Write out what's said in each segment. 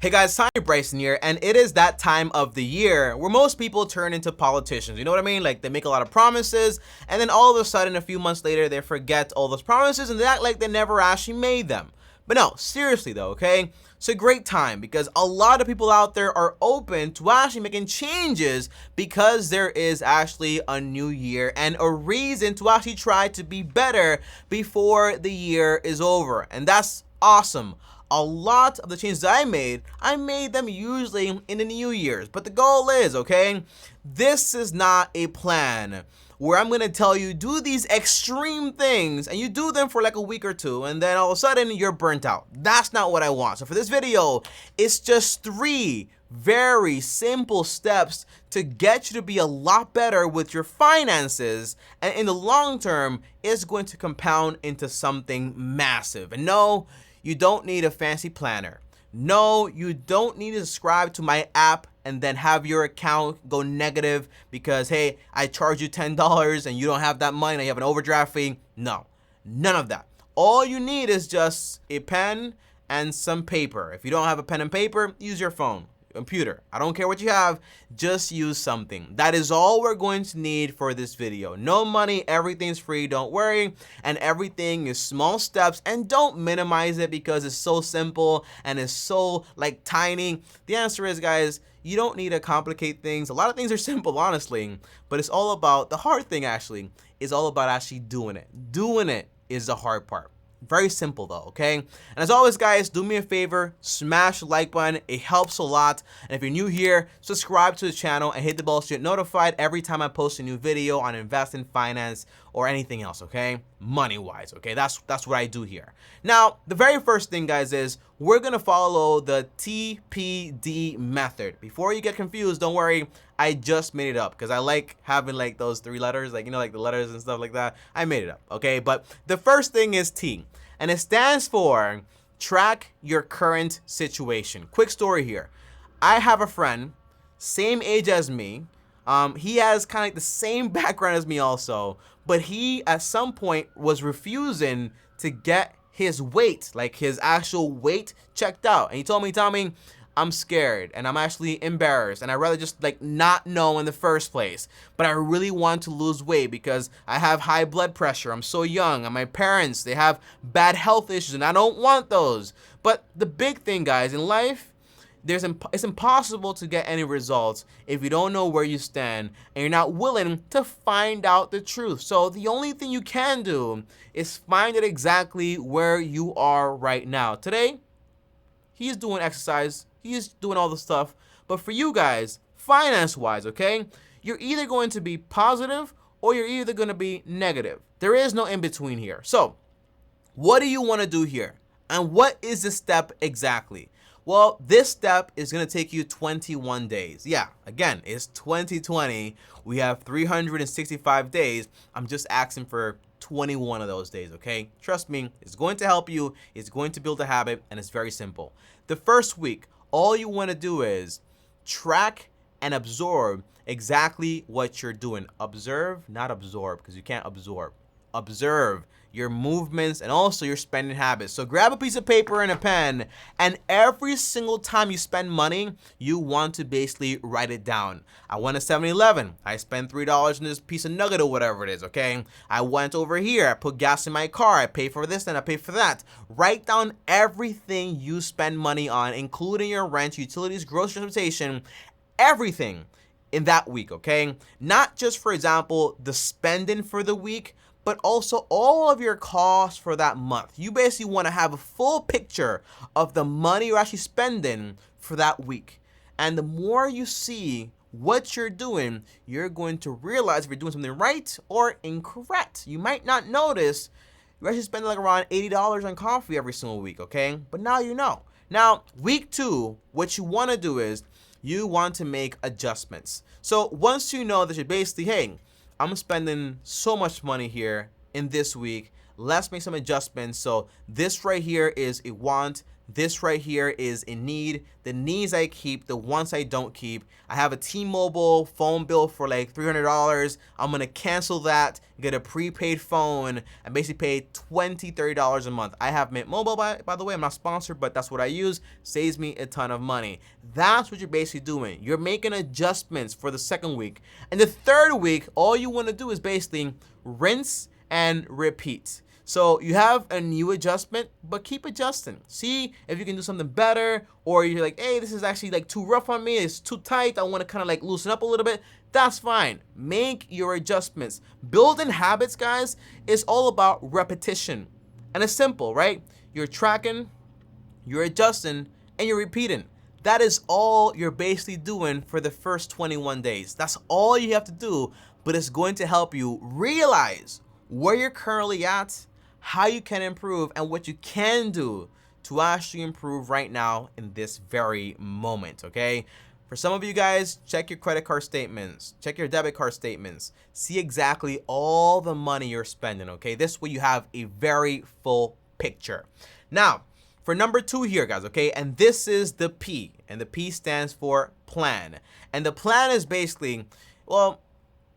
Hey guys, TommyBryson here, and it is that time of the year where most people turn into politicians. You know what I mean? Like, they make a lot of promises, and then all of a sudden, a few months later, they forget all those promises and they act like they never actually made them. But no, seriously though, okay? It's a great time because a lot of people out there are open to actually making changes because there is actually a new year and a reason to actually try to be better before the year is over. And that's awesome. A lot of the changes I made them usually in the New Year's. But the goal is, okay, this is not a plan where I'm going to tell you do these extreme things and you do them for like a week or two and then all of a sudden you're burnt out. That's not what I want. So for this video, it's just 3 very simple steps to get you to be a lot better with your finances, and in the long term, it's going to compound into something massive. And no, you don't need a fancy planner. No, you don't need to subscribe to my app and then have your account go negative because, hey, I charge you $10 and you don't have that money and you have an overdraft fee. No, none of that. All you need is just a pen and some paper. If you don't have a pen and paper, use your phone, computer. I don't care what you have, just use something. That is all we're going to need for this video. No money, everything's free, don't worry, and everything is small steps, and don't minimize it because it's so simple and it's so like tiny. The answer is, guys, you don't need to complicate things. A lot of things are simple, honestly, but it's all about the hard thing. Actually, is all about actually doing it. Doing it is the hard part. Very simple though, okay? And as always, guys, do me a favor, smash the like button. It helps a lot. And if you're new here, subscribe to the channel and hit the bell so you get notified every time I post a new video on investing, finance, or anything else, okay? Money-wise, okay? That's what I do here. Now, the very first thing, guys, is we're gonna follow the TPD method. Before you get confused, don't worry, I just made it up because I like having like those 3 letters, like, you know, like the letters and stuff like that. I made it up, okay? But the first thing is T, and it stands for track your current situation. Quick story here. I have a friend, same age as me. He has kind of like the same background as me also, but he at some point was refusing to get his weight, like his actual weight, checked out. And he told me, Tommy, I'm scared and I'm actually embarrassed and I'd rather just like not know in the first place. But I really want to lose weight because I have high blood pressure. I'm so young, and my parents, they have bad health issues and I don't want those. But the big thing, guys, in life, it's impossible to get any results if you don't know where you stand and you're not willing to find out the truth. So the only thing you can do is find out exactly where you are right now. Today, he's doing exercise, he's doing all the stuff, but for you guys, finance-wise, okay, you're either going to be positive or you're either going to be negative. There is no in-between here. So what do you want to do here? And what is the step exactly? Well, this step is going to take you 21 days. Yeah, again, it's 2020. We have 365 days. I'm just asking for 21 of those days, okay? Trust me, it's going to help you. It's going to build a habit, and it's very simple. The first week, all you want to do is track and absorb exactly what you're doing. Observe, not absorb, because you can't absorb. Observe your movements and also your spending habits. So grab a piece of paper and a pen, and every single time you spend money, you want to basically write it down. I went to 7-Eleven. I spent $3 on this piece of nugget or whatever it is, okay? I went over here. I put gas in my car. I pay for this and I pay for that. Write down everything you spend money on, including your rent, utilities, grocery, transportation, everything in that week, okay? Not just, for example, the spending for the week, but also all of your costs for that month. You basically want to have a full picture of the money you're actually spending for that week. And the more you see what you're doing, you're going to realize if you're doing something right or incorrect. You might not notice you're actually spending like around $80 on coffee every single week, okay? But now you know. Now, week 2, what you want to do is you want to make adjustments. So once you know that you're basically, hey, I'm spending so much money here in this week, let's make some adjustments. So this right here is a want, This right here is a need. The needs I keep, the ones I don't keep. I have a T-Mobile phone bill for like $300. I'm gonna cancel that, get a prepaid phone, and basically pay $20, $30 a month. I have Mint Mobile, by the way. I'm not sponsored, but that's what I use. Saves me a ton of money. That's what you're basically doing. You're making adjustments for the second week. And the third week, all you wanna do is basically rinse and repeat. So you have a new adjustment, but keep adjusting. See if you can do something better, or you're like, hey, this is actually like too rough on me. It's too tight. I want to kind of like loosen up a little bit. That's fine. Make your adjustments. Building habits, guys, is all about repetition. And it's simple, right? You're tracking, you're adjusting, and you're repeating. That is all you're basically doing for the first 21 days. That's all you have to do, but it's going to help you realize where you're currently at, how you can improve, and what you can do to actually improve right now in this very moment, okay? For some of you guys, check your credit card statements, check your debit card statements, see exactly all the money you're spending, okay? This way you have a very full picture. Now, for number 2 here, guys, okay? And this is the P, and the P stands for plan. And the plan is basically, well,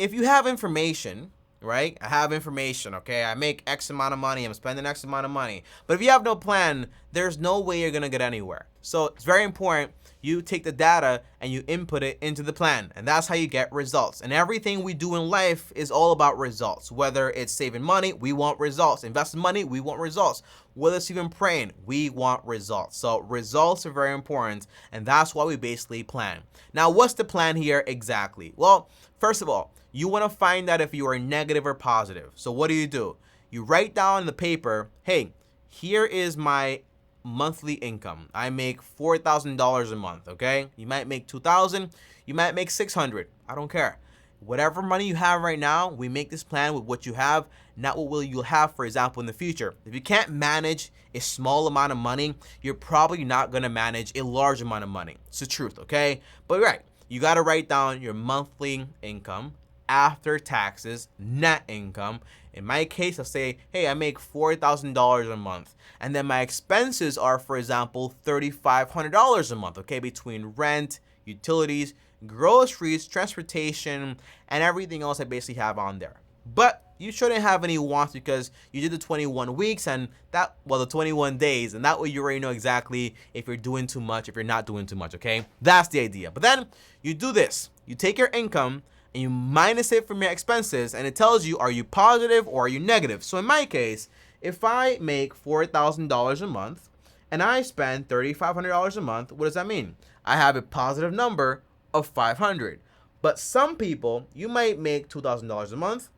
if you have information, right? I have information, okay? I make X amount of money, I'm spending X amount of money. But if you have no plan, there's no way you're gonna get anywhere. So it's very important you take the data and you input it into the plan. And that's how you get results. And everything we do in life is all about results. Whether it's saving money, we want results. Investing money, we want results. Whether it's even praying, we want results. So results are very important, and that's why we basically plan. Now, what's the plan here exactly? Well, first of all, you want to find out if you are negative or positive. So what do? You write down on the paper, hey, here is my monthly income. I make $4,000 a month, okay? You might make $2,000, you might make $600. I don't care. Whatever money you have right now, we make this plan with what you have, not what will you'll have, for example, in the future. If you can't manage a small amount of money, you're probably not going to manage a large amount of money. It's the truth, okay? But right, you got to write down your monthly income, after taxes, net income. In my case, I'll say, hey, I make $4,000 a month. And then my expenses are, for example, $3,500 a month, okay? Between rent, utilities, groceries, transportation, and everything else I basically have on there. But you shouldn't have any wants because you did the 21 weeks and that, well, the 21 days, and that way you already know exactly if you're doing too much, if you're not doing too much, okay? That's the idea. But then you do this. You take your income and you minus it from your expenses, and it tells you, are you positive or are you negative? So in my case, if I make $4,000 a month and I spend $3,500 a month, what does that mean? I have a positive number of 500. But some people, you might make $2,000 a month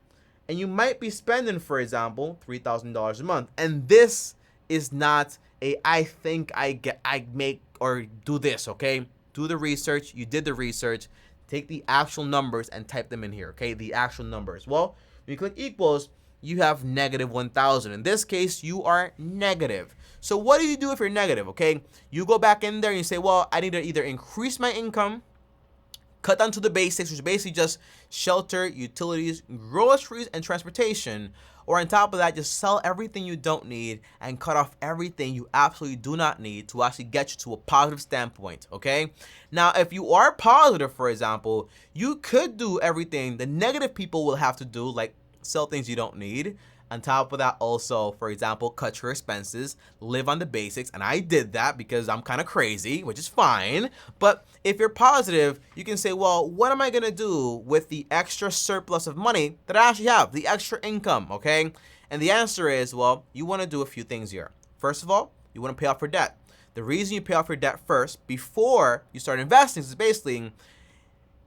and you might be spending, for example, $3,000 a month. And this is not a I think I make or do this, okay? Do the research. You did the research. Take the actual numbers and type them in here, okay? The actual numbers. Well, when you click equals, you have negative 1,000. In this case, you are negative. So what do you do if you're negative, okay? You go back in there and you say, well, I need to either increase my income, cut down to the basics, which is basically just shelter, utilities, groceries, and transportation. Or on top of that, just sell everything you don't need and cut off everything you absolutely do not need to actually get you to a positive standpoint, okay? Now, if you are positive, for example, you could do everything the negative people will have to do, like sell things you don't need. On top of that, also, for example, cut your expenses, live on the basics. And I did that because I'm kind of crazy, which is fine. But if you're positive, you can say, well, what am I going to do with the extra surplus of money that I actually have, the extra income, okay? And the answer is, well, you want to do a few things here. First of all, you want to pay off your debt. The reason you pay off your debt first before you start investing is basically,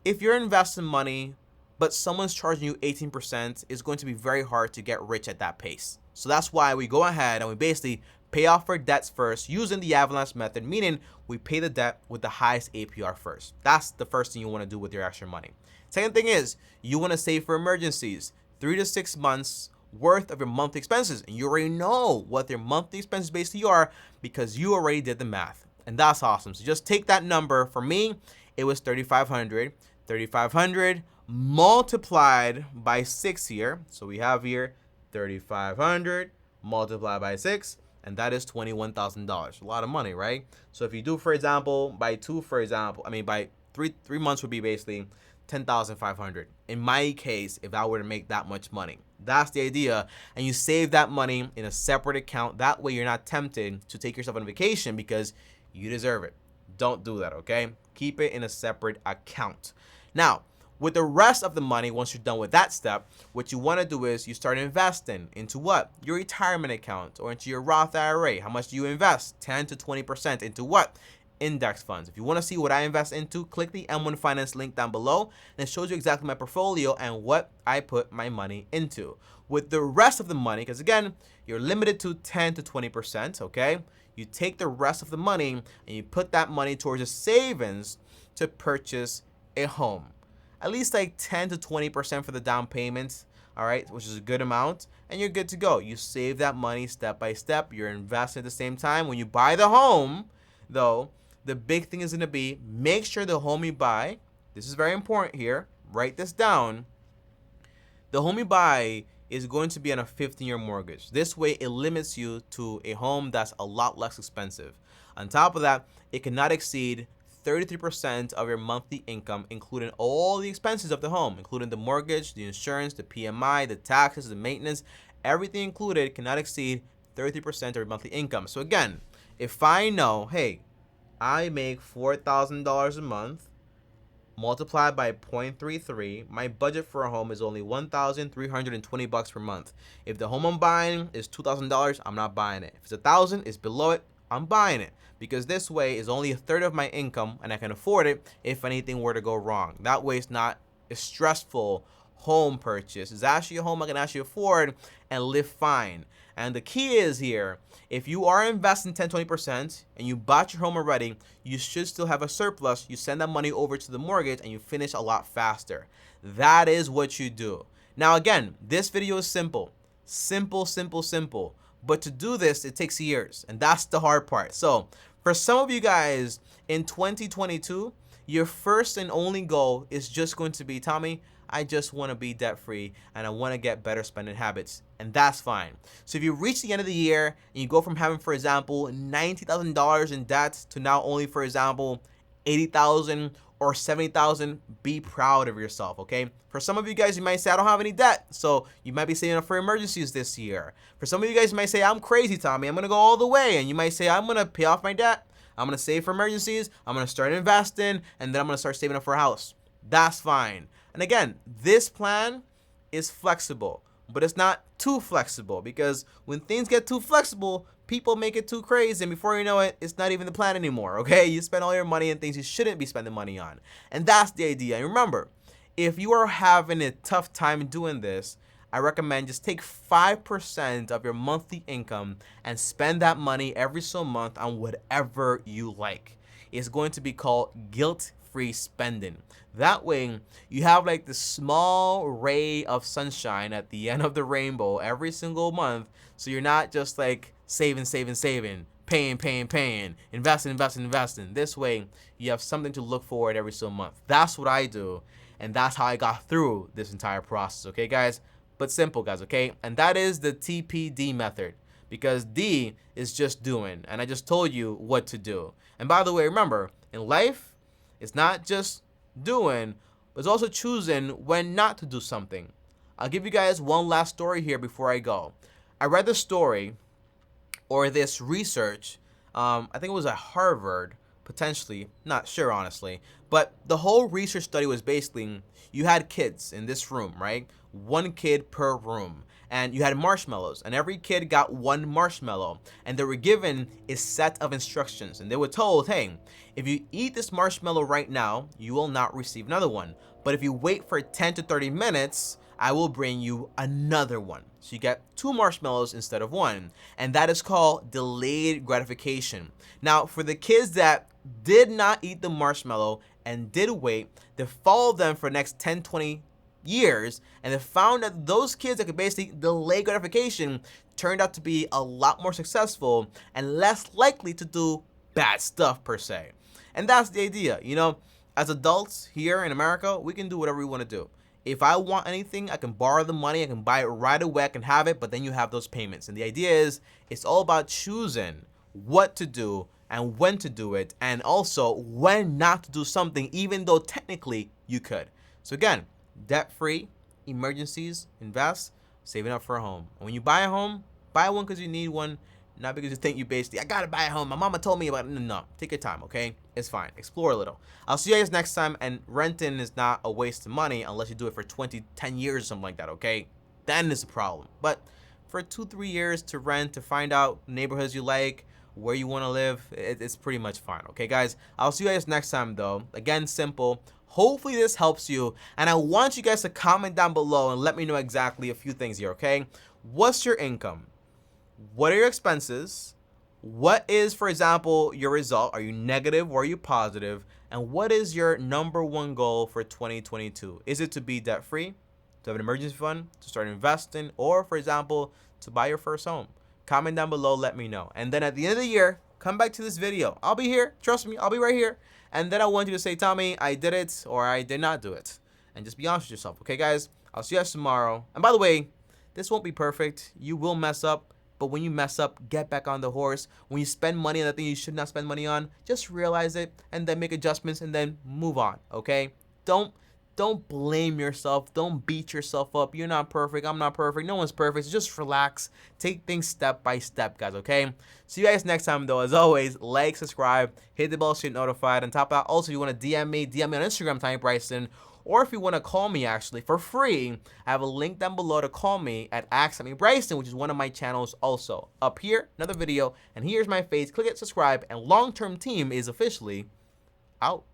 if you're investing money but someone's charging you 18%, it's going to be very hard to get rich at that pace. So that's why we go ahead and we basically pay off our debts first using the avalanche method, meaning we pay the debt with the highest APR first. That's the first thing you want to do with your extra money. Second thing is you want to save for emergencies, 3 to 6 months worth of your monthly expenses. And you already know what their monthly expenses basically are because you already did the math. And that's awesome. So just take that number. For me, it was 3,500. 3,500 multiplied by 6 here. So we have here 3,500 multiplied by 6. and that is $21,000. A lot of money, right? So if you do, for example, by 3 months would be basically 10,500. In my case, if I were to make that much money, that's the idea. And you save that money in a separate account. That way you're not tempted to take yourself on vacation because you deserve it. Don't do that, okay? Keep it in a separate account. Now, with the rest of the money, once you're done with that step, what you want to do is you start investing into what? Your retirement account or into your Roth IRA. How much do you invest? 10 to 20% into what? Index funds. If you want to see what I invest into, click the M1 Finance link down below, and it shows you exactly my portfolio and what I put my money into. With the rest of the money, because again, you're limited to 10 to 20%, okay? You take the rest of the money and you put that money towards a savings to purchase a home. At least like 10 to 20% for the down payment, all right, which is a good amount, and you're good to go. You save that money step by step. You're investing at the same time. When you buy the home, though, the big thing is going to be make sure the home you buy, this is very important here, write this down, the home you buy is going to be on a 15-year mortgage. This way, it limits you to a home that's a lot less expensive. On top of that, it cannot exceed 33% of your monthly income, including all the expenses of the home, including the mortgage, the insurance, the PMI, the taxes, the maintenance, everything included cannot exceed 33% of your monthly income. So again, if I know, hey, I make $4,000 a month, multiplied by 0.33, my budget for a home is only $1,320 per month. If the home I'm buying is $2,000, I'm not buying it. If it's $1,000, it's below it, I'm buying it, because this way is only a third of my income and I can afford it if anything were to go wrong. That way it's not a stressful home purchase. It's actually a home I can actually afford and live fine. And the key is here, if you are investing 10-20% and you bought your home already, you should still have a surplus. You send that money over to the mortgage and you finish a lot faster. That is what you do. Now again, this video is simple. Simple. But to do this, it takes years, and that's the hard part. So for some of you guys in 2022, your first and only goal is just going to be, Tommy, I just want to be debt free and I want to get better spending habits, and that's fine. So if you reach the end of the year and you go from having, for example, $90,000 in debt to now only, for example, $80,000 or $70,000, be proud of yourself, okay? For some of you guys, you might say, I don't have any debt, so you might be saving up for emergencies this year. For some of you guys, you might say, I'm crazy, Tommy, I'm gonna go all the way, and you might say, I'm gonna pay off my debt, I'm gonna save for emergencies, I'm gonna start investing, and then I'm gonna start saving up for a house. That's fine. And again, this plan is flexible, but it's not too flexible, because when things get too flexible, people make it too crazy, and before you know it, it's not even the plan anymore, okay? You spend all your money on things you shouldn't be spending money on. And that's the idea. And remember, if you are having a tough time doing this, I recommend just take 5% of your monthly income and spend that money every so month on whatever you like. It's going to be called guilt-free spending. That way, you have like this small ray of sunshine at the end of the rainbow every single month, so you're not just like saving, paying, investing. This way, you have something to look forward every so month. That's what I do, and that's how I got through this entire process, okay, guys? But simple, guys, okay? And that is the TPD method, because D is just doing, and I just told you what to do. And by the way, remember, in life, it's not just doing, but it's also choosing when not to do something. I'll give you guys one last story here before I go. I read the story, or this research, I think it was at Harvard, potentially, not sure honestly, but the whole research study was basically, you had kids in this room, right? One kid per room, and you had marshmallows, and every kid got one marshmallow, and they were given a set of instructions, and they were told, hey, if you eat this marshmallow right now, you will not receive another one, but if you wait for 10 to 30 minutes, I will bring you another one. So you get 2 marshmallows instead of 1, and that is called delayed gratification. Now, for the kids that did not eat the marshmallow and did wait, they followed them for the next 10, 20 years, and they found that those kids that could basically delay gratification turned out to be a lot more successful and less likely to do bad stuff per se. And that's the idea. You know, as adults here in America, we can do whatever we want to do. If I want anything, I can borrow the money, I can buy it right away, I can have it, but then you have those payments. And the idea is, it's all about choosing what to do and when to do it, and also when not to do something, even though technically you could. So again, debt-free, emergencies, invest, saving up for a home. And when you buy a home, buy one because you need one, not because you think you basically, I gotta buy a home, my mama told me about it. No, take your time, okay? It's fine. Explore a little. I'll see you guys next time, and renting is not a waste of money unless you do it for 10 years or something like that, okay? Then it's a problem. But for 2-3 years to rent, to find out neighborhoods you like, where you want to live, it's pretty much fine. Okay, guys, I'll see you guys next time, though. Again, simple. Hopefully this helps you, and I want you guys to comment down below and let me know exactly a few things here. Okay, what's your income? What are your expenses? What is, for example, your result? Are you negative or are you positive? And what is your #1 goal for 2022? Is it to be debt free, to have an emergency fund, to start investing, or, for example, to buy your first home? Comment down below, let me know. And then at the end of the year, come back to this video. I'll be here. Trust me, I'll be right here. And then I want you to say, Tommy, I did it or I did not do it. And just be honest with yourself. Okay, guys? I'll see you guys tomorrow. And by the way, this won't be perfect. You will mess up. But when you mess up, get back on the horse. When you spend money on that thing you should not spend money on, just realize it and then make adjustments and then move on. Okay? Don't blame yourself. Don't beat yourself up. You're not perfect. I'm not perfect. No one's perfect. So just relax. Take things step by step, guys, okay? See you guys next time, though. As always, like, subscribe, hit the bell so you're notified. On top of that, also, if you want to DM me on Instagram, TommyBryson. Or if you want to call me, actually, for free, I have a link down below to call me at @TommyBryson, which is one of my channels also. Up here, another video, and here's my face. Click it, subscribe, and Long-Term Team is officially out.